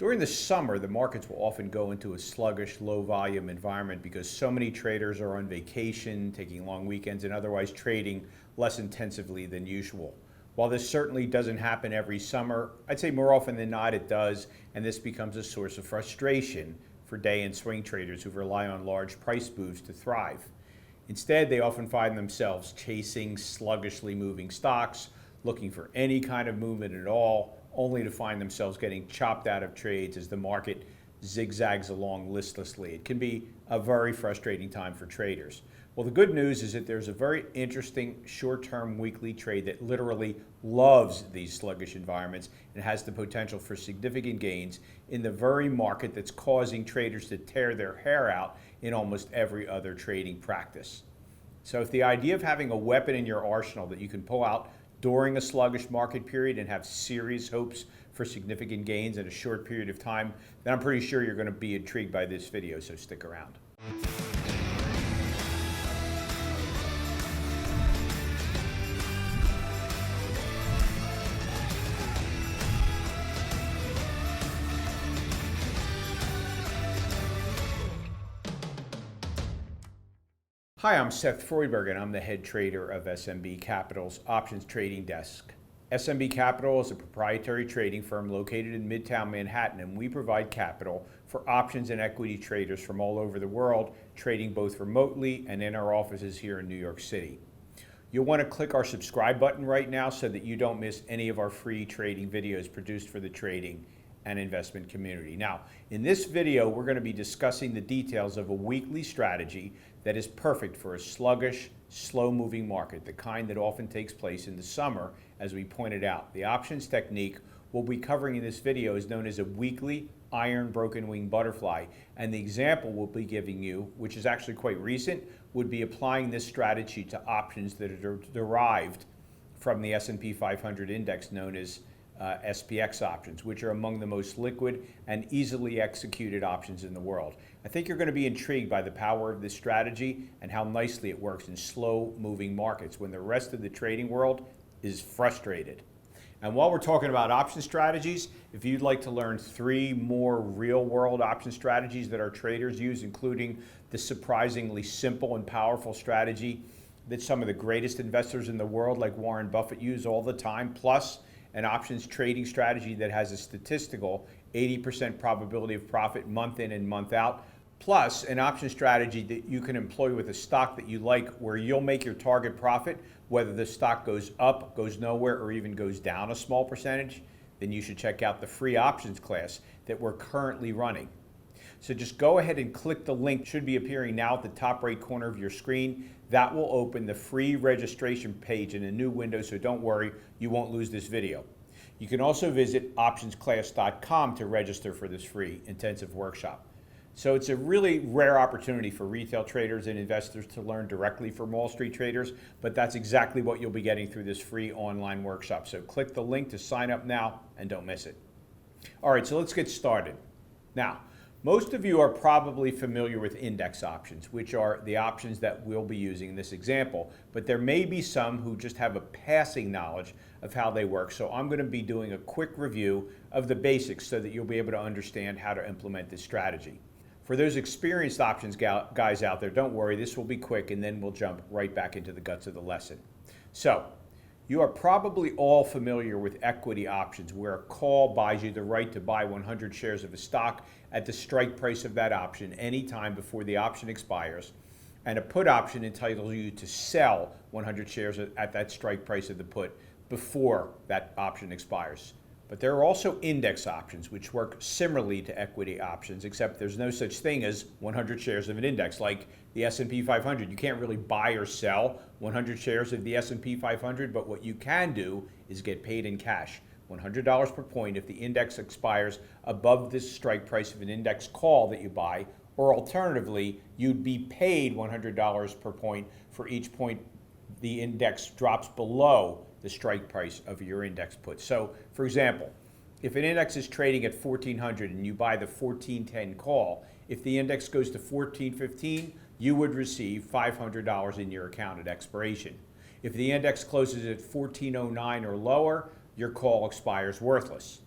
During the summer, the markets will often go into a sluggish, low volume environment because so many traders are on vacation, taking long weekends, and otherwise trading less intensively than usual. While this certainly doesn't happen every summer, I'd say more often than not it does, and this becomes a source of frustration for day and swing traders who rely on large price moves to thrive. Instead, they often find themselves chasing sluggishly moving stocks, looking for any kind of movement at all, only to find themselves getting chopped out of trades as the market zigzags along listlessly. It can be a very frustrating time for traders. Well, the good news is that there's a very interesting short-term weekly trade that literally loves these sluggish environments and has the potential for significant gains in the very market that's causing traders to tear their hair out in almost every other trading practice. So if the idea of having a weapon in your arsenal that you can pull out during a sluggish market period and have serious hopes for significant gains in a short period of time, then I'm pretty sure you're going to be intrigued by this video, so stick around. Hi, I'm Seth Freudberg, and I'm the head trader of SMB Capital's options trading desk. SMB Capital is a proprietary trading firm located in Midtown Manhattan, and we provide capital for options and equity traders from all over the world, trading both remotely and in our offices here in New York City. You'll want to click our subscribe button right now so that you don't miss any of our free trading videos produced for the trading and investment community. Now, in this video, we're going to be discussing the details of a weekly strategy that is perfect for a sluggish, slow-moving market, the kind that often takes place in the summer, as we pointed out. The options technique we'll be covering in this video is known as a weekly iron broken wing butterfly, and the example we'll be giving you, which is actually quite recent, would be applying this strategy to options that are derived from the S&P 500 index known as SPX options, which are among the most liquid and easily executed options in the world. I think you're going to be intrigued by the power of this strategy and how nicely it works in slow-moving markets when the rest of the trading world is frustrated. And while we're talking about option strategies, if you'd like to learn 3 more real-world option strategies that our traders use, including the surprisingly simple and powerful strategy that some of the greatest investors in the world, like Warren Buffett, use all the time, plus an options trading strategy that has a statistical 80% probability of profit month in and month out, plus an option strategy that you can employ with a stock that you like where you'll make your target profit, whether the stock goes up, goes nowhere, or even goes down a small percentage, then you should check out the free options class that we're currently running. So just go ahead and click the link, should be appearing now at the top right corner of your screen. That will open the free registration page in a new window, so don't worry, you won't lose this video. You can also visit optionsclass.com to register for this free intensive workshop. So it's a really rare opportunity for retail traders and investors to learn directly from Wall Street traders, but that's exactly what you'll be getting through this free online workshop. So click the link to sign up now and don't miss it. All right, so let's get started. Now, most of you are probably familiar with index options, which are the options that we'll be using in this example, but there may be some who just have a passing knowledge of how they work. So I'm going to be doing a quick review of the basics so that you'll be able to understand how to implement this strategy. For those experienced options guys out there, don't worry, this will be quick and then we'll jump right back into the guts of the lesson. So, you are probably all familiar with equity options, where a call buys you the right to buy 100 shares of a stock at the strike price of that option any time before the option expires, and a put option entitles you to sell 100 shares at that strike price of the put before that option expires. But there are also index options, which work similarly to equity options, except there's no such thing as 100 shares of an index like the S&P 500. You can't really buy or sell 100 shares of the S&P 500, but what you can do is get paid in cash, $100 per point if the index expires above this strike price of an index call that you buy, or alternatively, you'd be paid $100 per point for each point the index drops below the strike price of your index put. So, for example, if an index is trading at 1400 and you buy the 1410 call, if the index goes to 1415, you would receive $500 in your account at expiration. If the index closes at 1409 or lower, your call expires worthless.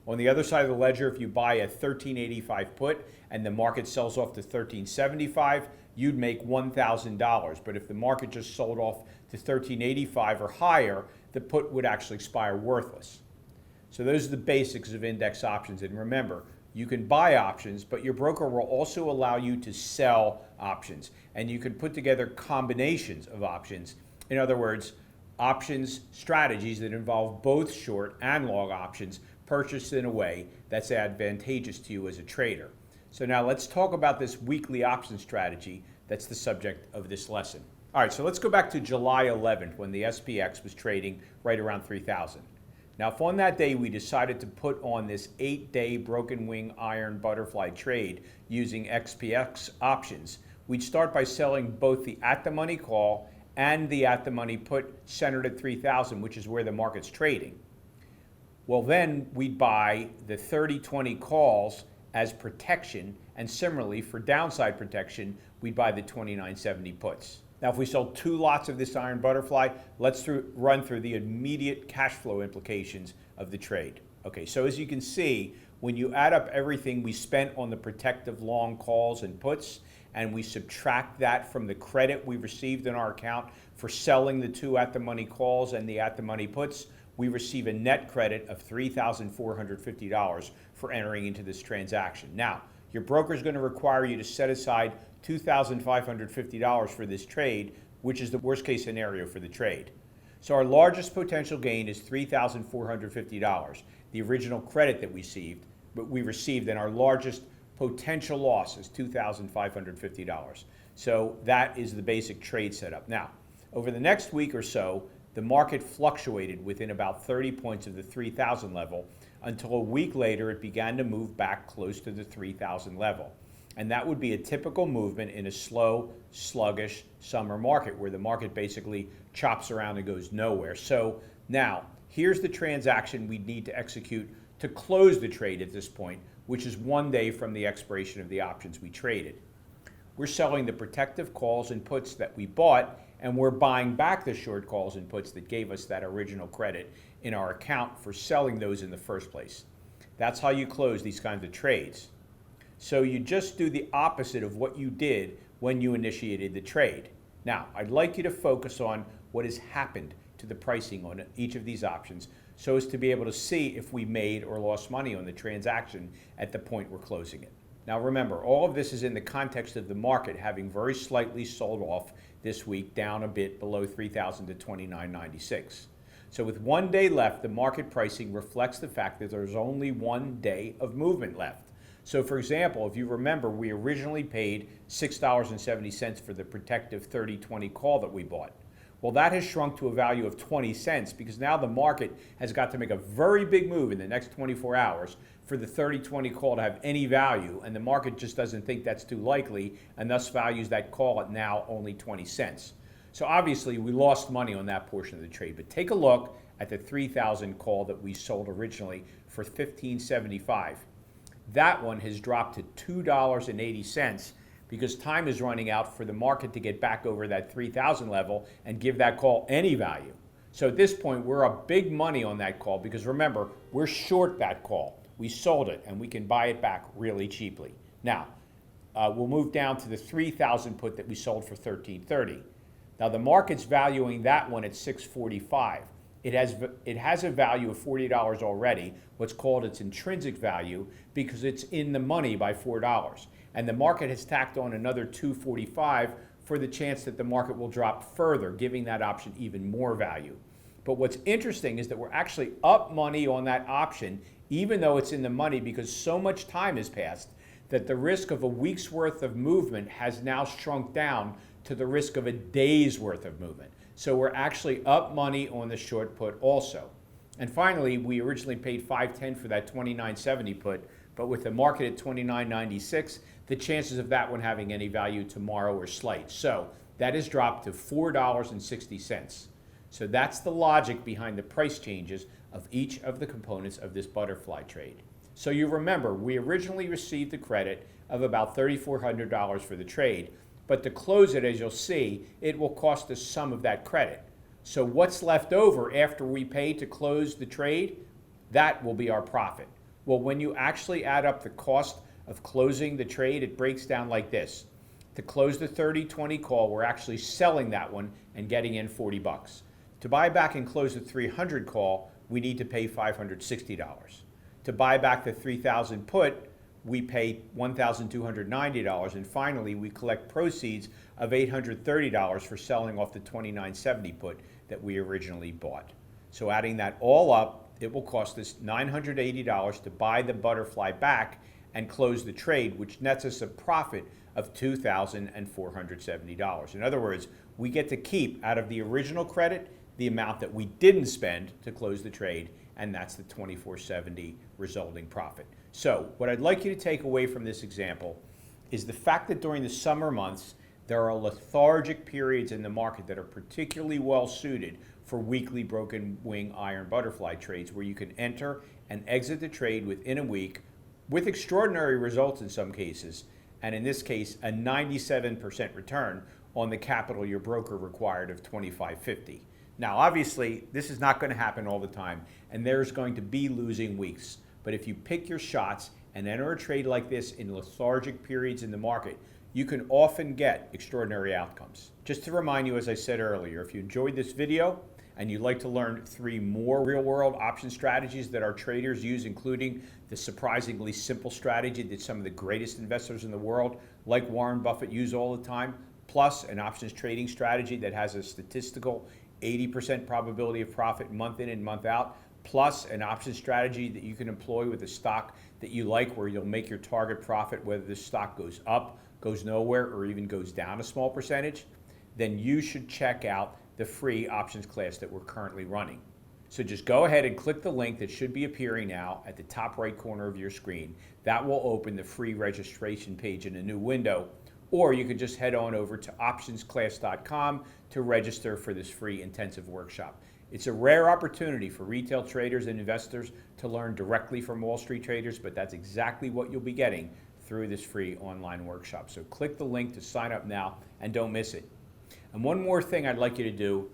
On the other side of the ledger, if you buy a 1385 put and the market sells off to 1375, you'd make $1,000. But if the market just sold off to 1385 or higher, the put would actually expire worthless. So those are the basics of index options. And remember, you can buy options, but your broker will also allow you to sell options. And you can put together combinations of options. In other words, options strategies that involve both short and long options purchased in a way that's advantageous to you as a trader. So now let's talk about this weekly option strategy that's the subject of this lesson. All right, so let's go back to July 11th when the SPX was trading right around 3,000. Now, if on that day we decided to put on this 8-day broken wing iron butterfly trade using XPX options, we'd start by selling both the at-the-money call and the at-the-money put centered at 3,000, which is where the market's trading. Well, then we'd buy the 30-20 calls as protection, and similarly for downside protection, we'd buy the 2970 puts. Now, if we sold 2 lots of this iron butterfly, let's run through the immediate cash flow implications of the trade. Okay, so as you can see, when you add up everything we spent on the protective long calls and puts, and we subtract that from the credit we received in our account for selling the 2 at-the-money calls and the at-the-money puts, we receive a net credit of $3,450 for entering into this transaction. Now, your broker is going to require you to set aside $2,550 for this trade, which is the worst case scenario for the trade. So our largest potential gain is $3,450, the original credit that we received, and our largest potential loss is $2,550. So that is the basic trade setup. Now, over the next week or so, the market fluctuated within about 30 points of the 3,000 level until a week later it began to move back close to the 3,000 level. And that would be a typical movement in a slow, sluggish summer market where the market basically chops around and goes nowhere. So now, here's the transaction we need to execute to close the trade at this point, which is 1 day from the expiration of the options we traded. We're selling the protective calls and puts that we bought, and we're buying back the short calls and puts that gave us that original credit in our account for selling those in the first place. That's how you close these kinds of trades. So you just do the opposite of what you did when you initiated the trade. Now, I'd like you to focus on what has happened to the pricing on each of these options so as to be able to see if we made or lost money on the transaction at the point we're closing it. Now remember, all of this is in the context of the market having very slightly sold off this week down a bit below 3,000 to 29.96. So with 1 day left, the market pricing reflects the fact that there's only 1 day of movement left. So for example, if you remember, we originally paid $6.70 for the protective 30-20 call that we bought. Well, that has shrunk to a value of 20 cents because now the market has got to make a very big move in the next 24 hours for the 30-20 call to have any value, and the market just doesn't think that's too likely and thus values that call at now only 20 cents. So obviously we lost money on that portion of the trade, but take a look at the 3,000 call that we sold originally for $15.75. That one has dropped to $2.80 because time is running out for the market to get back over that 3,000 level and give that call any value. So at this point, we're up big money on that call because remember, we're short that call. We sold it and we can buy it back really cheaply. Now, we'll move down to the 3,000 put that we sold for $13.30. Now the market's valuing that one at $6.45. It has a value of $40 already, what's called its intrinsic value, because it's in the money by $4. And the market has tacked on another $2.45 for the chance that the market will drop further, giving that option even more value. But what's interesting is that we're actually up money on that option, even though it's in the money, because so much time has passed that the risk of a week's worth of movement has now shrunk down to the risk of a day's worth of movement. So we're actually up money on the short put also. And finally, we originally paid $5.10 for that 29.70 put, but with the market at 29.96, the chances of that one having any value tomorrow are slight. So that has dropped to $4.60. So that's the logic behind the price changes of each of the components of this butterfly trade. So you remember, we originally received the credit of about $3,400 for the trade, but to close it, as you'll see, it will cost us some of that credit. So what's left over after we pay to close the trade, that will be our profit. Well, when you actually add up the cost of closing the trade, it breaks down like this. To close the 30-20 call, we're actually selling that one and getting in 40 bucks. To buy back and close the 300 call, we need to pay $560. To buy back the 3,000 put, we pay $1,290. And finally, we collect proceeds of $830 for selling off the 2970 put that we originally bought. So adding that all up, it will cost us $980 to buy the butterfly back and close the trade, which nets us a profit of $2,470. In other words, we get to keep out of the original credit the amount that we didn't spend to close the trade, and that's the $2,470 resulting profit. So what I'd like you to take away from this example is the fact that during the summer months, there are lethargic periods in the market that are particularly well suited for weekly broken wing iron butterfly trades where you can enter and exit the trade within a week with extraordinary results in some cases, and in this case, a 97% return on the capital your broker required of $2,550. Now, obviously, this is not going to happen all the time, and there's going to be losing weeks. But if you pick your shots and enter a trade like this in lethargic periods in the market, you can often get extraordinary outcomes. Just to remind you, as I said earlier, if you enjoyed this video and you'd like to learn 3 more real-world option strategies that our traders use, including the surprisingly simple strategy that some of the greatest investors in the world, like Warren Buffett, use all the time, plus an options trading strategy that has a statistical 80% probability of profit month in and month out, plus an option strategy that you can employ with a stock that you like where you'll make your target profit whether the stock goes up, goes nowhere, or even goes down a small percentage, then you should check out the free options class that we're currently running. So just go ahead and click the link that should be appearing now at the top right corner of your screen. That will open the free registration page in a new window, or you could just head on over to optionsclass.com to register for this free intensive workshop. It's a rare opportunity for retail traders and investors to learn directly from Wall Street traders, but that's exactly what you'll be getting through this free online workshop. So click the link to sign up now and don't miss it. And one more thing I'd like you to do,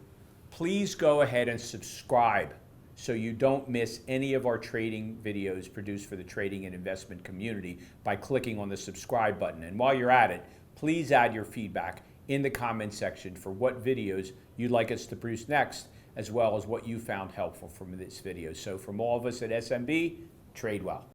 please go ahead and subscribe so you don't miss any of our trading videos produced for the trading and investment community by clicking on the subscribe button. And while you're at it, please add your feedback in the comment section for what videos you'd like us to produce next, as well as what you found helpful from this video. So from all of us at SMB, trade well.